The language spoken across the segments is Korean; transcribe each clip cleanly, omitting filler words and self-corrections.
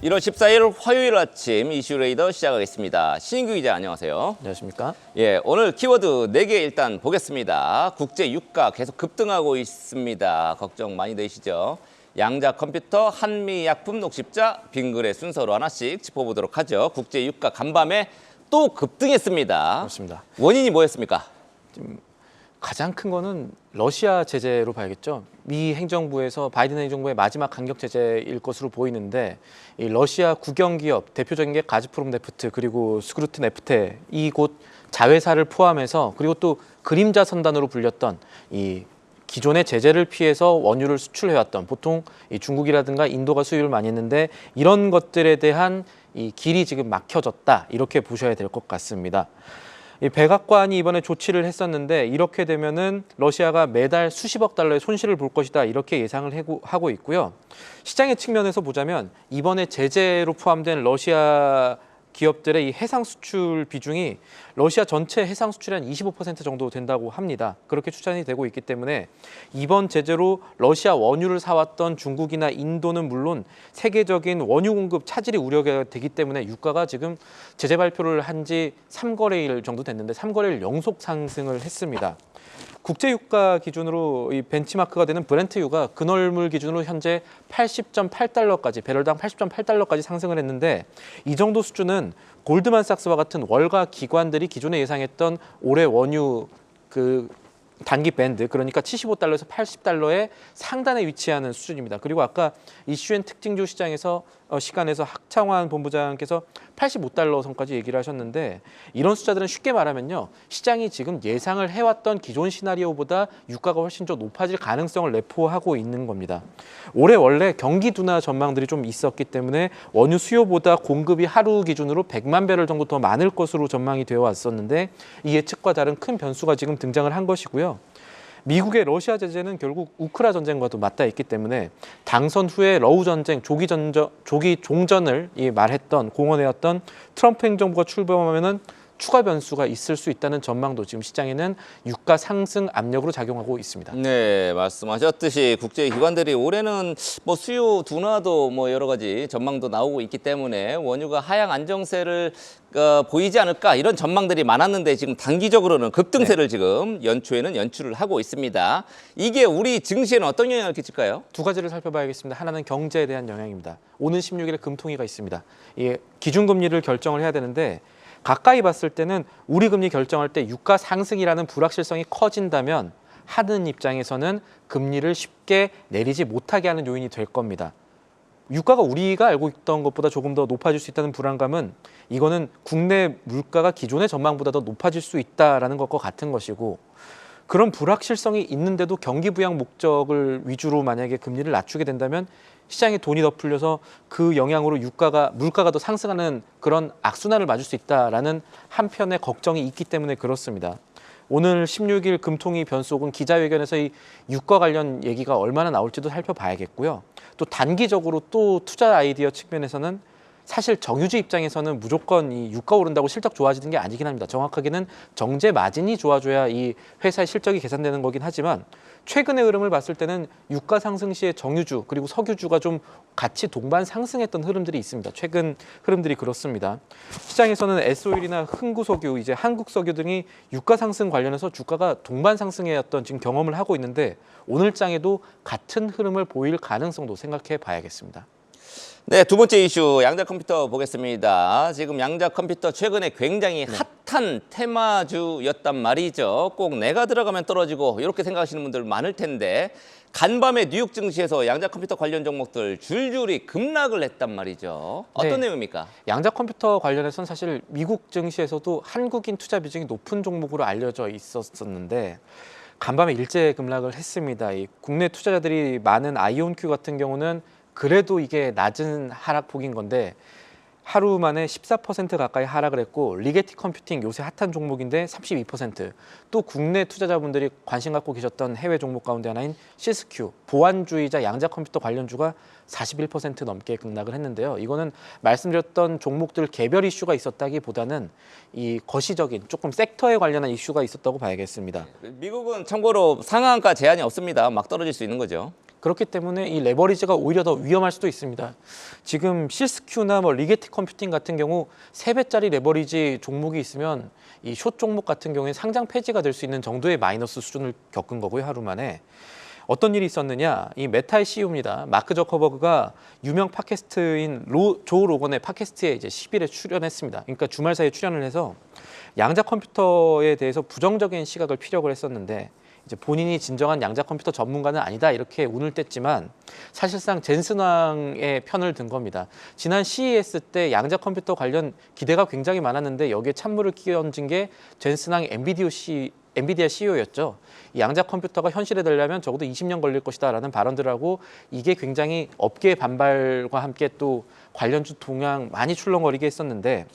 1월 14일 화요일 아침 이슈레이더 시작하겠습니다. 신인규 기자 안녕하세요. 안녕하십니까? 예, 오늘 키워드 4개 일단 보겠습니다. 국제 유가 계속 급등하고 있습니다. 걱정 많이 되시죠? 양자 컴퓨터, 한미 약품 녹십자, 빙글의 순서로 하나씩 짚어보도록 하죠. 국제 유가 간밤에 또 급등했습니다. 그렇습니다. 원인이 뭐였습니까? 가장 큰 거는 러시아 제재로 봐야겠죠. 미 행정부에서 바이든 행정부의 마지막 강력 제재일 것으로 보이는데 이 러시아 국영기업 대표적인 게 가즈프롬 네프트 그리고 스크루트 네프테 이곳 자회사를 포함해서 그리고 또 그림자 선단으로 불렸던 이 기존의 제재를 피해서 원유를 수출해왔던 보통 이 중국이라든가 인도가 수입을 많이 했는데 이런 것들에 대한 이 길이 지금 막혀졌다 이렇게 보셔야 될 것 같습니다. 이 백악관이 이번에 조치를 했었는데 이렇게 되면은 러시아가 매달 수십억 달러의 손실을 볼 것이다 이렇게 예상을 하고 있고요. 시장의 측면에서 보자면 이번에 제재로 포함된 러시아 기업들의 이 해상 수출 비중이 러시아 전체 해상 수출의 한 25% 정도 된다고 합니다. 그렇게 추산이 되고 있기 때문에 이번 제재로 러시아 원유를 사왔던 중국이나 인도는 물론 세계적인 원유 공급 차질이 우려가 되기 때문에 유가가 지금 제재 발표를 한 지 3거래일 정도 됐는데 3거래일 연속 상승을 했습니다. 국제 유가 기준으로 이 벤치마크가 되는 브렌트유가 근월물 기준으로 현재 80.8달러까지 배럴당 80.8달러까지 상승을 했는데 이 정도 수준은 골드만삭스와 같은 월가 기관들이 기존에 예상했던 올해 원유 단기 밴드 그러니까 75달러에서 80달러의 상단에 위치하는 수준입니다. 그리고 아까 이슈앤 특징주 시간에서 학창환 본부장께서 85달러 선까지 얘기를 하셨는데 이런 숫자들은 쉽게 말하면요. 시장이 지금 예상을 해왔던 기존 시나리오보다 유가가 훨씬 더 높아질 가능성을 내포하고 있는 겁니다. 올해 원래 경기 둔화 전망들이 좀 있었기 때문에 원유 수요보다 공급이 하루 기준으로 100만 배럴 정도 더 많을 것으로 전망이 되어 왔었는데 이 예측과 다른 큰 변수가 지금 등장을 한 것이고요. 미국의 러시아 제재는 결국 우크라 전쟁과도 맞닿아 있기 때문에 당선 후에 러우 전쟁, 조기 종전을 말했던 공언해왔던 트럼프 행정부가 출범하면은 추가 변수가 있을 수 있다는 전망도 지금 시장에는 유가 상승 압력으로 작용하고 있습니다. 네, 말씀하셨듯이 국제기관들이 올해는 뭐 수요 둔화도 뭐 여러 가지 전망도 나오고 있기 때문에 원유가 하향 안정세를 보이지 않을까 이런 전망들이 많았는데 지금 단기적으로는 급등세를 지금 연초에는 연출을 하고 있습니다. 이게 우리 증시에는 어떤 영향을 끼칠까요? 두 가지를 살펴봐야겠습니다. 하나는 경제에 대한 영향입니다. 오는 16일에 금통위가 있습니다. 이 기준금리를 결정을 해야 되는데 가까이 봤을 때는 우리 금리 결정할 때 유가 상승이라는 불확실성이 커진다면 하는 입장에서는 금리를 쉽게 내리지 못하게 하는 요인이 될 겁니다. 유가가 우리가 알고 있던 것보다 조금 더 높아질 수 있다는 불안감은 이거는 국내 물가가 기존의 전망보다 더 높아질 수 있다는 것과 같은 것이고 그런 불확실성이 있는데도 경기 부양 목적을 위주로 만약에 금리를 낮추게 된다면 시장에 돈이 더 풀려서 그 영향으로 물가가 더 상승하는 그런 악순환을 맞을 수 있다라는 한편의 걱정이 있기 때문에 그렇습니다. 오늘 16일 금통위 변수 혹은 기자회견에서 이 유가 관련 얘기가 얼마나 나올지도 살펴봐야겠고요. 또 단기적으로 또 투자 아이디어 측면에서는 사실 정유주 입장에서는 무조건 이 유가 오른다고 실적 좋아지는 게 아니긴 합니다. 정확하게는 정제 마진이 좋아져야 이 회사의 실적이 계산되는 거긴 하지만 최근의 흐름을 봤을 때는 유가 상승 시에 정유주 그리고 석유주가 좀 같이 동반 상승했던 흐름들이 있습니다. 최근 흐름들이 그렇습니다. 시장에서는 S오일이나 흥구석유, 이제 한국석유 등이 유가 상승 관련해서 주가가 동반 상승해왔던 지금 경험을 하고 있는데 오늘장에도 같은 흐름을 보일 가능성도 생각해 봐야겠습니다. 네, 두 번째 이슈 양자 컴퓨터 보겠습니다. 지금 양자 컴퓨터 최근에 굉장히 핫한 테마주였단 말이죠. 꼭 내가 들어가면 떨어지고 이렇게 생각하시는 분들 많을 텐데 간밤에 뉴욕 증시에서 양자 컴퓨터 관련 종목들 줄줄이 급락을 했단 말이죠. 어떤 내용입니까? 양자 컴퓨터 관련해서는 사실 미국 증시에서도 한국인 투자 비중이 높은 종목으로 알려져 있었는데 간밤에 일제 급락을 했습니다. 이 국내 투자자들이 많은 아이온큐 같은 경우는 그래도 이게 낮은 하락폭인 건데 하루 만에 14% 가까이 하락을 했고 리게티 컴퓨팅 요새 핫한 종목인데 32%. 또 국내 투자자분들이 관심 갖고 계셨던 해외 종목 가운데 하나인 시스큐 보안주의자 양자 컴퓨터 관련주가 41% 넘게 급락을 했는데요. 이거는 말씀드렸던 종목들 개별 이슈가 있었다기보다는 이 거시적인 조금 섹터에 관련한 이슈가 있었다고 봐야겠습니다. 미국은 참고로 상한가 제한이 없습니다. 막 떨어질 수 있는 거죠. 그렇기 때문에 이 레버리지가 오히려 더 위험할 수도 있습니다. 지금 실스큐나 뭐 리게티 컴퓨팅 같은 경우 3배짜리 레버리지 종목이 있으면 이 숏 종목 같은 경우에 상장 폐지가 될 수 있는 정도의 마이너스 수준을 겪은 거고요, 하루 만에. 어떤 일이 있었느냐? 이 메타의 CEO입니다. 마크 저커버그가 유명 팟캐스트인 조 로건의 팟캐스트에 이제 10일에 출연했습니다. 그러니까 주말 사이에 출연을 해서 양자 컴퓨터에 대해서 부정적인 시각을 피력을 했었는데 이제 본인이 진정한 양자 컴퓨터 전문가는 아니다 이렇게 운을 뗐지만 사실상 젠슨왕의 편을 든 겁니다. 지난 CES 때 양자 컴퓨터 관련 기대가 굉장히 많았는데 여기에 찬물을 끼얹은 게 젠슨왕 엔비디아 CEO였죠. 이 양자 컴퓨터가 현실에 되려면 적어도 20년 걸릴 것이다라는 발언들을 하고 이게 굉장히 업계의 반발과 함께 또 관련주 동향 많이 출렁거리게 했었는데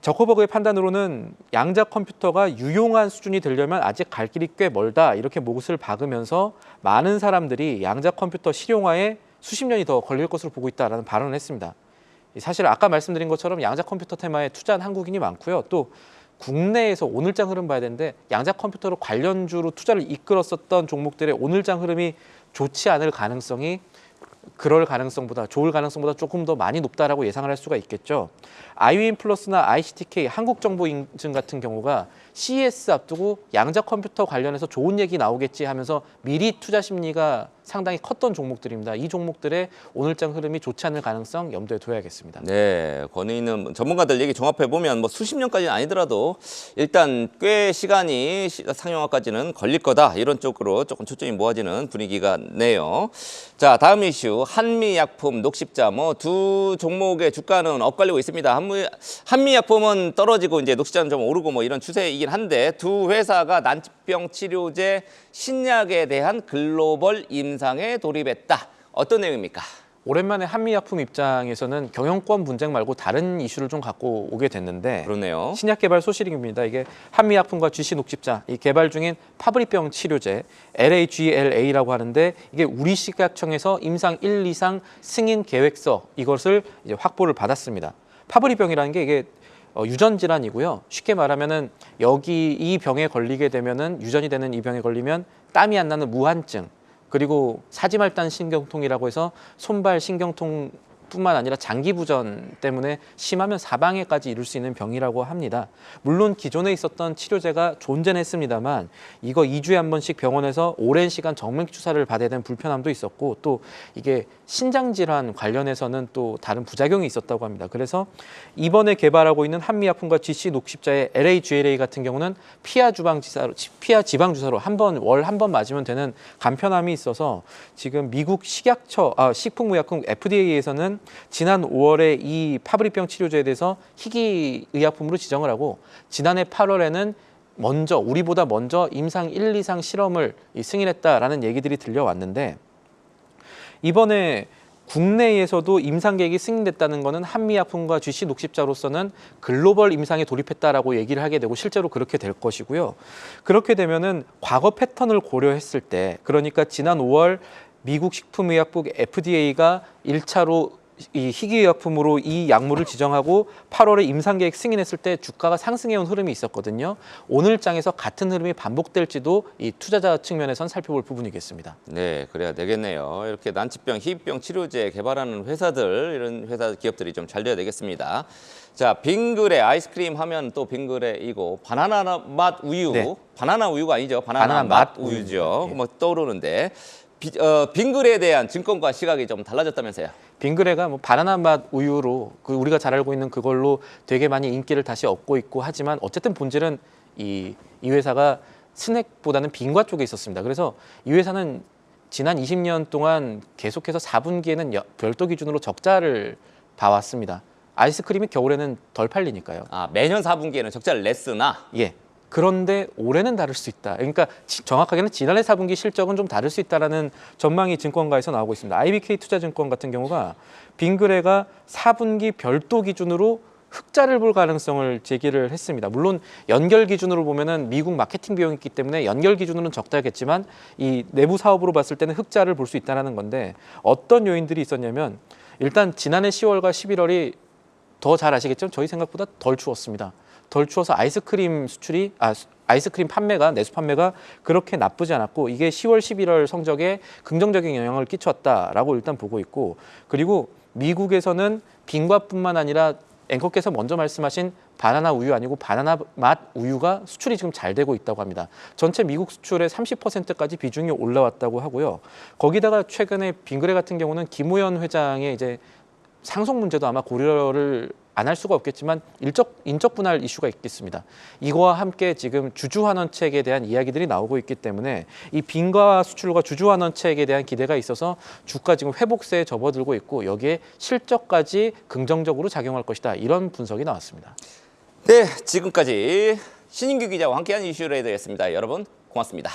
저커버그의 판단으로는 양자 컴퓨터가 유용한 수준이 되려면 아직 갈 길이 꽤 멀다 이렇게 못을 박으면서 많은 사람들이 양자 컴퓨터 실용화에 수십 년이 더 걸릴 것으로 보고 있다라는 발언을 했습니다. 사실 아까 말씀드린 것처럼 양자 컴퓨터 테마에 투자한 한국인이 많고요. 또 국내에서 오늘장 흐름 봐야 되는데 양자 컴퓨터로 관련주로 투자를 이끌었었던 종목들의 오늘장 흐름이 좋지 않을 가능성이 그럴 가능성보다 좋을 가능성보다 조금 더 많이 높다라고 예상을 할 수가 있겠죠. 아이윈 플러스나 ICTK 한국정보인증 같은 경우가 CES 앞두고 양자 컴퓨터 관련해서 좋은 얘기 나오겠지 하면서 미리 투자 심리가 상당히 컸던 종목들입니다. 이 종목들의 오늘장 흐름이 좋지 않을 가능성 염두에 둬야겠습니다. 네, 권위 있는 전문가들 얘기 종합해 보면 뭐 수십 년까지는 아니더라도 일단 꽤 시간이 상용화까지는 걸릴 거다 이런 쪽으로 조금 초점이 모아지는 분위기가 네요. 자, 다음 이슈 한미약품, 녹십자 뭐 두 종목의 주가는 엇갈리고 있습니다. 한미약품은 떨어지고 이제 녹십자는 좀 오르고 뭐 이런 추세이긴 한데 두 회사가 난치병 치료제 신약에 대한 글로벌 임상에 돌입했다. 어떤 내용입니까? 오랜만에 한미약품 입장에서는 경영권 분쟁 말고 다른 이슈를 좀 갖고 오게 됐는데 그렇네요. 신약 개발 소식입니다. 이게 한미약품과 GC 녹십자 이 개발 중인 파브리병 치료제 LAGLA라고 하는데 이게 우리 식약청에서 임상 1, 2상 승인 계획서 이것을 이제 확보를 받았습니다. 파브리병이라는 게 이게 유전 질환이고요. 쉽게 말하면은 여기 이 병에 걸리게 되면은 유전이 되는 이 병에 걸리면 땀이 안 나는 무한증 그리고 사지말단 신경통이라고 해서 손발 신경통 뿐만 아니라 장기 부전 때문에 심하면 사망에까지 이를 수 있는 병이라고 합니다. 물론 기존에 있었던 치료제가 존재는 했습니다만 이거 2주에 한 번씩 병원에서 오랜 시간 정맥 주사를 받아야 되는 불편함도 있었고 또 이게 신장 질환 관련해서는 또 다른 부작용이 있었다고 합니다. 그래서 이번에 개발하고 있는 한미약품과 GC 녹십자의 LAGLA 같은 경우는 피하 지방 주사로 월 한 번 맞으면 되는 간편함이 있어서 지금 미국 식품의약품 FDA에서는 지난 5월에 이 파브리병 치료제에 대해서 희귀 의약품으로 지정을 하고 지난해 8월에는 우리보다 먼저 임상 1, 2상 실험을 승인했다라는 얘기들이 들려왔는데 이번에 국내에서도 임상 계획이 승인됐다는 것은 한미약품과 GC 녹십자로서는 글로벌 임상에 돌입했다라고 얘기를 하게 되고 실제로 그렇게 될 것이고요. 그렇게 되면은 과거 패턴을 고려했을 때 그러니까 지난 5월 미국 식품의약국 FDA가 1차로 이 희귀의약품으로 이 약물을 지정하고 8월에 임상계획 승인했을 때 주가가 상승해온 흐름이 있었거든요. 오늘 장에서 같은 흐름이 반복될지도 이 투자자 측면에선 살펴볼 부분이겠습니다. 네, 그래야 되겠네요. 이렇게 난치병, 희귀병 치료제 개발하는 회사들, 이런 회사 기업들이 좀 잘 돼야 되겠습니다. 자, 빙그레 아이스크림 하면 또 빙그레이고 바나나 맛 우유, 네. 바나나 우유가 아니죠. 바나나 맛 우유죠. 네. 뭐 떠오르는데 빙그레에 대한 증권과 시각이 좀 달라졌다면서요? 빙그레가 뭐 바나나 맛 우유로 우리가 잘 알고 있는 그걸로 되게 많이 인기를 다시 얻고 있고 하지만 어쨌든 본질은 이 회사가 스낵보다는 빙과 쪽에 있었습니다. 그래서 이 회사는 지난 20년 동안 계속해서 4분기에는 별도 기준으로 적자를 봐왔습니다. 아이스크림이 겨울에는 덜 팔리니까요. 아, 매년 4분기에는 적자를 냈으나 예. 그런데 올해는 다를 수 있다. 그러니까 정확하게는 지난해 4분기 실적은 좀 다를 수 있다라는 전망이 증권가에서 나오고 있습니다. IBK 투자증권 같은 경우가 빙그레가 4분기 별도 기준으로 흑자를 볼 가능성을 제기를 했습니다. 물론 연결 기준으로 보면은 미국 마케팅 비용이 있기 때문에 연결 기준으로는 적자겠지만 이 내부 사업으로 봤을 때는 흑자를 볼 수 있다는 건데 어떤 요인들이 있었냐면 일단 지난해 10월과 11월이 더 잘 아시겠지만 저희 생각보다 덜 추웠습니다. 덜 추워서 아이스크림 판매가 내수 판매가 그렇게 나쁘지 않았고 이게 10월, 11월 성적에 긍정적인 영향을 끼쳤다라고 일단 보고 있고 그리고 미국에서는 빙과뿐만 아니라 앵커께서 먼저 말씀하신 바나나 우유 아니고 바나나 맛 우유가 수출이 지금 잘 되고 있다고 합니다. 전체 미국 수출의 30%까지 비중이 올라왔다고 하고요. 거기다가 최근에 빙그레 같은 경우는 김우현 회장의 이제 상속 문제도 아마 고려를 안 할 수가 없겠지만 인적 분할 이슈가 있겠습니다. 이거와 함께 지금 주주환원책에 대한 이야기들이 나오고 있기 때문에 이 빙과 수출과 주주환원책에 대한 기대가 있어서 주가 지금 회복세에 접어들고 있고 여기에 실적까지 긍정적으로 작용할 것이다. 이런 분석이 나왔습니다. 네, 지금까지 신인규 기자와 함께한 이슈레이더였습니다. 여러분 고맙습니다.